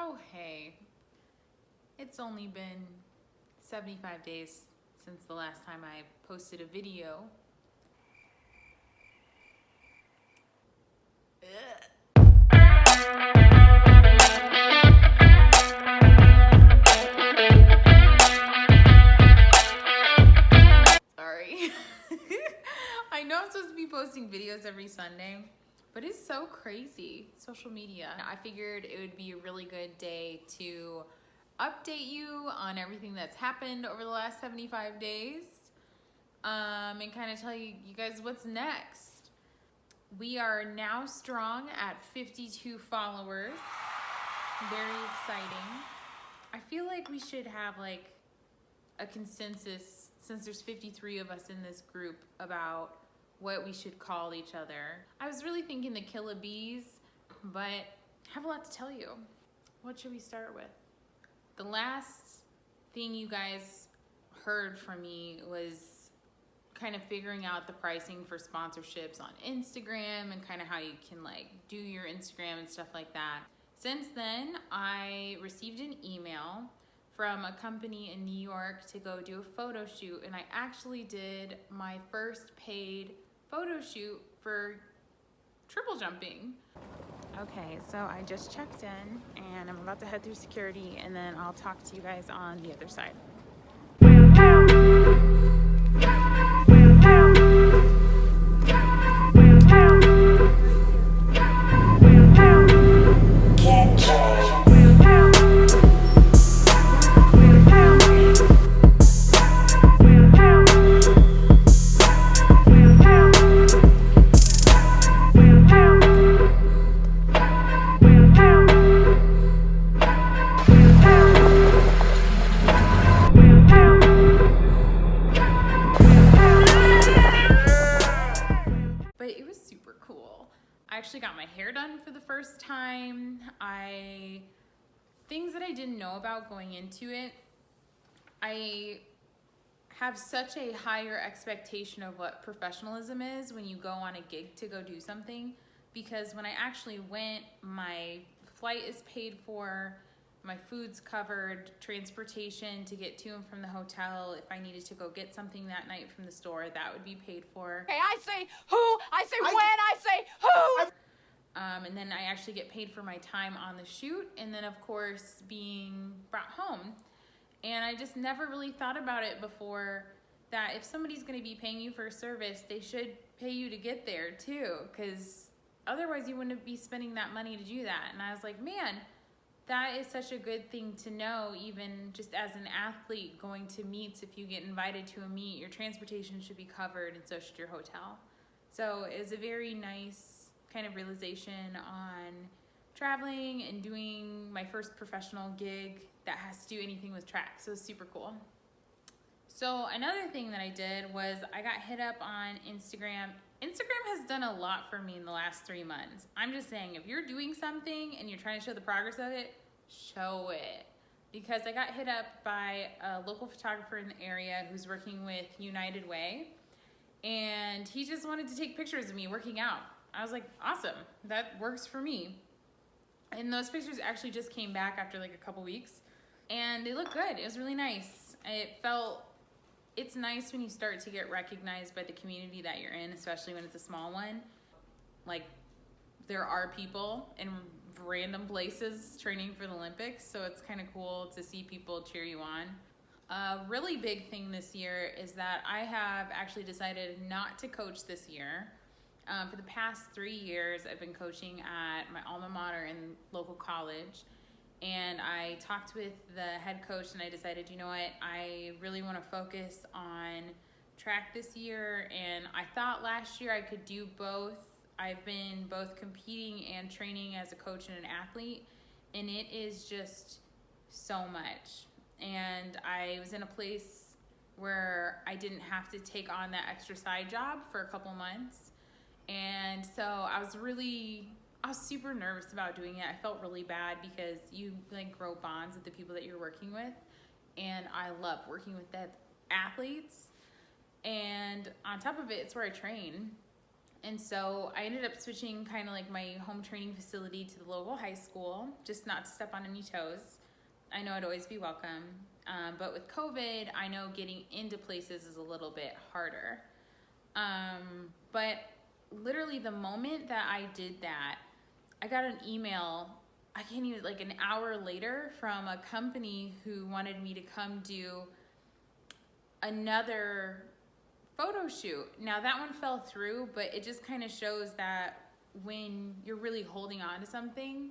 Oh, hey. It's only been 75 days since the last time I posted a video. Sorry. I know I'm supposed to be posting videos every Sunday, but it's so crazy, social media. I figured it would be a really good day to update you on everything that's happened over the last 75 days and kind of tell you guys what's next. We are now strong at 52 followers. Very exciting. I feel like we should have like a consensus, since there's 53 of us in this group, about what we should call each other. I was really thinking the Killer Bees, but I have a lot to tell you. What should we start with? The last thing you guys heard from me was kind of figuring out the pricing for sponsorships on Instagram and kind of how you can like do your Instagram and stuff like that. Since then, I received an email from a company in New York to go do a photo shoot, and I actually did my first paid photo shoot for triple jumping. Okay, so I just checked in and I'm about to head through security, and then I'll talk to you guys on the other side. I actually got my hair done for the first time. Things that I didn't know about going into it, I have such a higher expectation of what professionalism is when you go on a gig to go do something, because when I actually went, my flight is paid for, my food's covered, transportation to get to and from the hotel. If I needed to go get something that night from the store, that would be paid for. Okay, I say who, I say when, I say who! And then I actually get paid for my time on the shoot, and then of course being brought home. And I just never really thought about it before, that if somebody's gonna be paying you for a service, they should pay you to get there too, because otherwise you wouldn't be spending that money to do that. And I was like, man, that is such a good thing to know, even just as an athlete going to meets. If you get invited to a meet, your transportation should be covered, and so should your hotel. So it was a very nice kind of realization on traveling and doing my first professional gig that has to do anything with track. So it's super cool. So another thing that I did was I got hit up on Instagram. Instagram has done a lot for me in the last 3 months. I'm just saying, if you're doing something and you're trying to show the progress of it, show it. Because I got hit up by a local photographer in the area who's working with United Way, and he just wanted to take pictures of me working out. I was like, awesome, that works for me. And those pictures actually just came back after like a couple weeks, and they look good. It was really nice. It's nice when you start to get recognized by the community that you're in, especially when it's a small one. Like, there are people in random places training for the Olympics, so it's kind of cool to see people cheer you on. A really big thing this year is that I have actually decided not to coach this year. For the past 3 years, I've been coaching at my alma mater in local college, and I talked with the head coach, and I decided, you know what, I really want to focus on track this year. And I thought last year I could do both. I've been both competing and training as a coach and an athlete, and it is just so much. And I was in a place where I didn't have to take on that extra side job for a couple months. And so I was super nervous about doing it. I felt really bad because you like grow bonds with the people that you're working with. And I love working with the athletes. And on top of it, it's where I train. And so I ended up switching kind of like my home training facility to the local high school, just not to step on any toes. I know I'd always be welcome. But with COVID, I know getting into places is a little bit harder. But literally the moment that I did that, I got an email, I can't even, like an hour later, from a company who wanted me to come do another photo shoot. Now that one fell through, but it just kind of shows that when you're really holding on to something,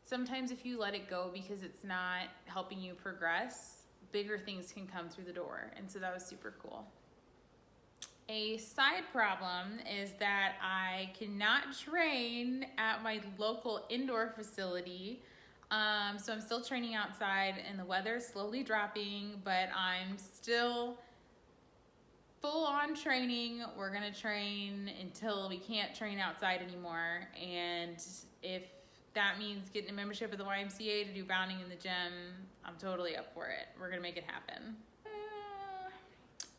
sometimes if you let it go because it's not helping you progress, bigger things can come through the door. And so that was super cool. A side problem is that I cannot train at my local indoor facility. So I'm still training outside and the weather is slowly dropping, but I'm still full on training. We're gonna train until we can't train outside anymore. And if that means getting a membership at the YMCA to do bounding in the gym, I'm totally up for it. We're gonna make it happen.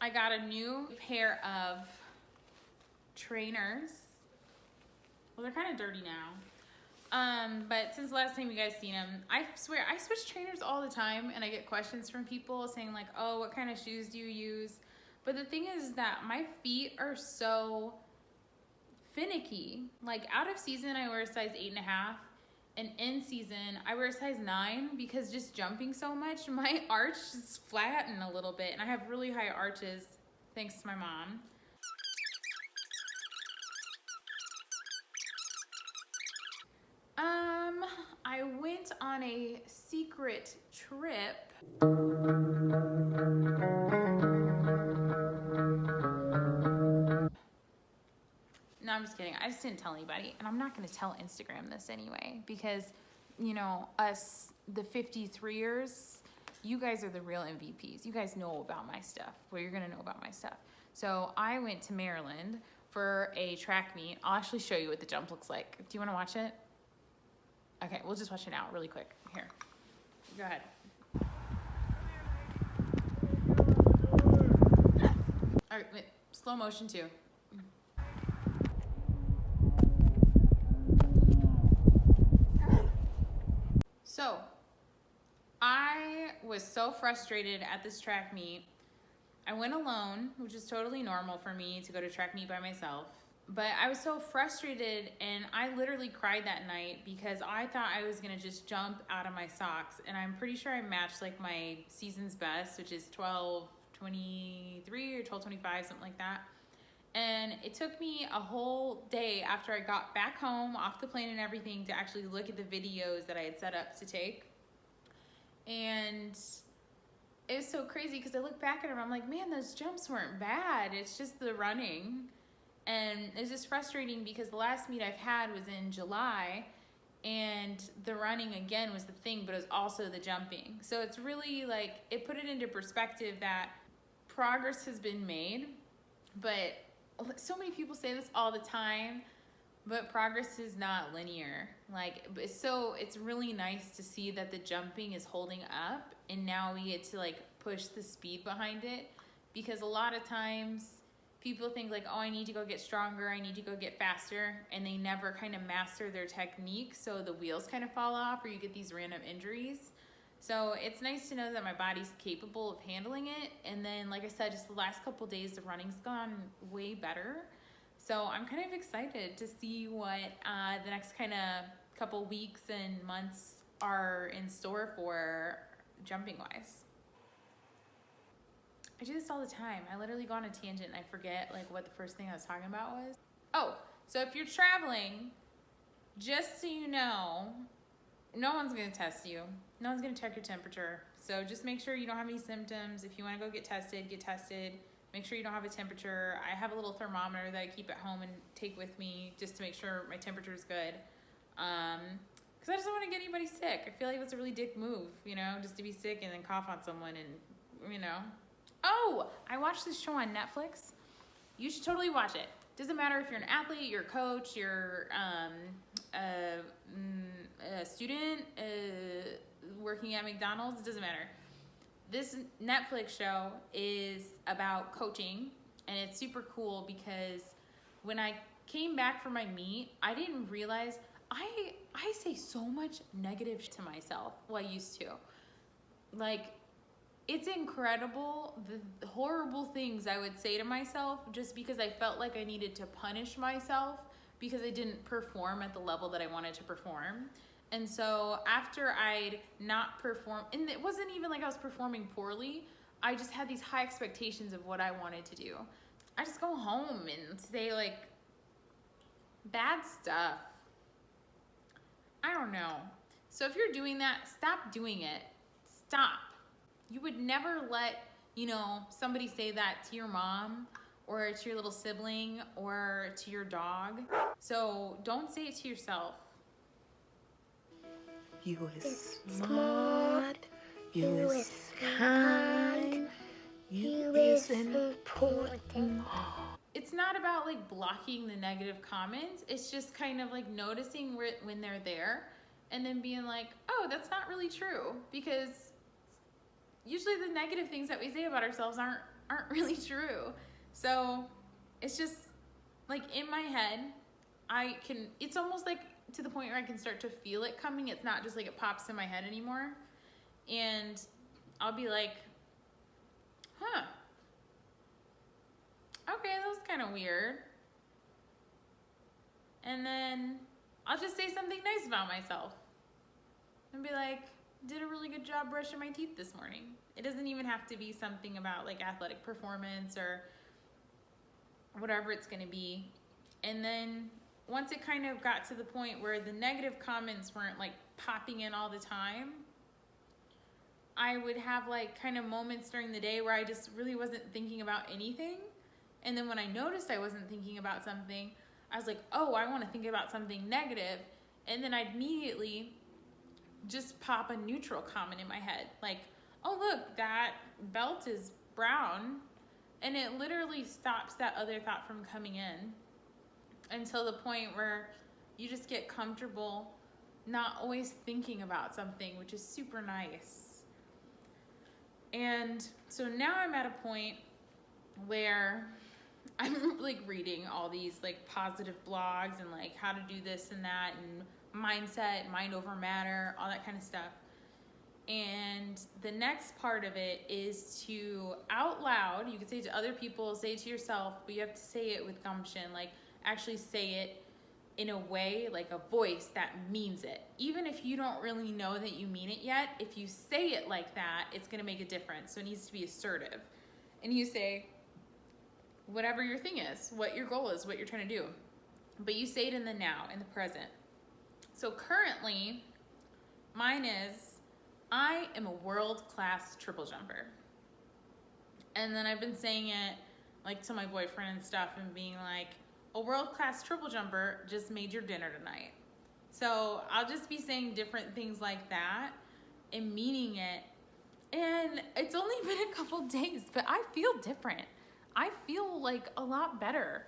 I got a new pair of trainers. Well, they're kind of dirty now. But since the last time you guys seen them, I swear, I switch trainers all the time and I get questions from people saying like, oh, what kind of shoes do you use? But the thing is that my feet are so finicky. Like out of season, I wear a size 8.5. And in season, I wear a size 9 because just jumping so much, my arch is flattened a little bit. And I have really high arches, thanks to my mom. I went on a secret trip. No, I'm just kidding. I just didn't tell anybody. And I'm not going to tell Instagram this anyway because, you know, us, the 53ers, you guys are the real MVPs. You guys know about my stuff. Well, you're going to know about my stuff. So I went to Maryland for a track meet. I'll actually show you what the jump looks like. Do you want to watch it? Okay, we'll just watch it out really quick. Here. Go ahead. All right, wait. Slow motion too. So, I was so frustrated at this track meet. I went alone, which is totally normal for me to go to track meet by myself. But I was so frustrated and I literally cried that night because I thought I was gonna just jump out of my socks. And I'm pretty sure I matched like my season's best, which is 12:23 or 12:25, something like that. And it took me a whole day after I got back home off the plane and everything to actually look at the videos that I had set up to take. And it was so crazy because I look back at them, I'm like, man, those jumps weren't bad. It's just the running. And it's just frustrating because the last meet I've had was in July and the running again was the thing, but it was also the jumping. So it's really like, it put it into perspective that progress has been made, but so many people say this all the time, but progress is not linear. Like, so it's really nice to see that the jumping is holding up and now we get to like push the speed behind it, because a lot of times people think like, oh, I need to go get stronger, I need to go get faster, and they never kind of master their technique, so the wheels kind of fall off or you get these random injuries. So it's nice to know that my body's capable of handling it. And then, like I said, just the last couple days, the running's gone way better. So I'm kind of excited to see what the next kind of couple weeks and months are in store for jumping wise. I do this all the time. I literally go on a tangent and I forget like what the first thing I was talking about was. Oh, so if you're traveling, just so you know, no one's gonna test you. No one's gonna check your temperature. So just make sure you don't have any symptoms. If you wanna go get tested, get tested. Make sure you don't have a temperature. I have a little thermometer that I keep at home and take with me just to make sure my temperature is good. Cause I just don't wanna get anybody sick. I feel like that's a really dick move, you know, just to be sick and then cough on someone and, you know. Oh, I watched this show on Netflix. You should totally watch it. Doesn't matter if you're an athlete, you're a coach, you're a student working at McDonald's, it doesn't matter. This Netflix show is about coaching, and it's super cool because when I came back from my meet, I didn't realize I say so much negative to myself. Well, I used to. Like, it's incredible the horrible things I would say to myself just because I felt like I needed to punish myself because I didn't perform at the level that I wanted to perform. And so after I'd not performed, and it wasn't even like I was performing poorly, I just had these high expectations of what I wanted to do. I just go home and say like bad stuff. I don't know. So if you're doing that, stop doing it. Stop. You would never let, somebody say that to your mom or to your little sibling or to your dog. So don't say it to yourself. You is smart, you is kind, you is important. It's not about like blocking the negative comments. It's just kind of like noticing when they're there and then being like, oh, that's not really true. Because usually the negative things that we say about ourselves aren't really true. So it's just like in my head, it's almost like to the point where I can start to feel it coming. It's not just like it pops in my head anymore. And I'll be like, huh. Okay, that was kind of weird. And then I'll just say something nice about myself. And be like, did a really good job brushing my teeth this morning. It doesn't even have to be something about like athletic performance or whatever it's gonna be. And then once it kind of got to the point where the negative comments weren't like popping in all the time, I would have like kind of moments during the day where I just really wasn't thinking about anything. And then when I noticed I wasn't thinking about something, I was like, oh, I want to think about something negative. And then I'd immediately just pop a neutral comment in my head. Like, oh, look, that belt is brown. And it literally stops that other thought from coming in until the point where you just get comfortable not always thinking about something, which is super nice. And so now I'm at a point where I'm like reading all these like positive blogs and like how to do this and that and mindset, mind over matter, all that kind of stuff. And the next part of it is to out loud, you can say it to other people, say it to yourself, but you have to say it with gumption, like actually say it in a way, like a voice that means it. Even if you don't really know that you mean it yet, if you say it like that, it's gonna make a difference. So it needs to be assertive. And you say whatever your thing is, what your goal is, what you're trying to do. But you say it in the now, in the present. So currently, mine is, I am a world-class triple jumper. And then I've been saying it like to my boyfriend and stuff and being like, a world-class triple jumper just made your dinner tonight. So I'll just be saying different things like that and meaning it. And it's only been a couple days, but I feel different. I feel like a lot better.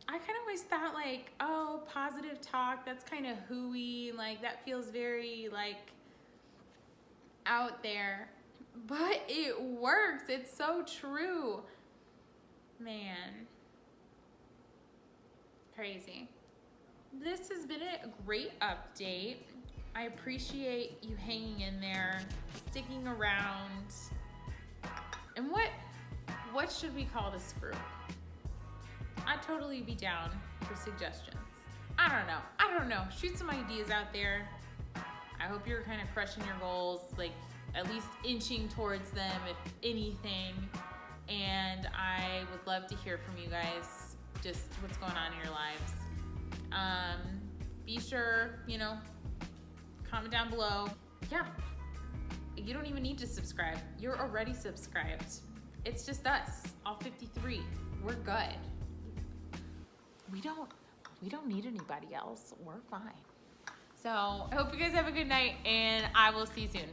I kind of always thought like, oh, positive talk, that's kind of hooey. Like that feels very like out there, but it works. It's so true, man. Crazy. This has been a great update. I appreciate you hanging in there, sticking around. And what should we call this group? I'd totally be down for suggestions. I don't know. Shoot some ideas out there. I hope you're kind of crushing your goals, like at least inching towards them, if anything. And I would love to hear from you guys, just what's going on in your lives. Be sure, comment down below. Yeah, you don't even need to subscribe. You're already subscribed. It's just us, all 53. We're good. We don't need anybody else. We're fine. So I hope you guys have a good night, and I will see you soon.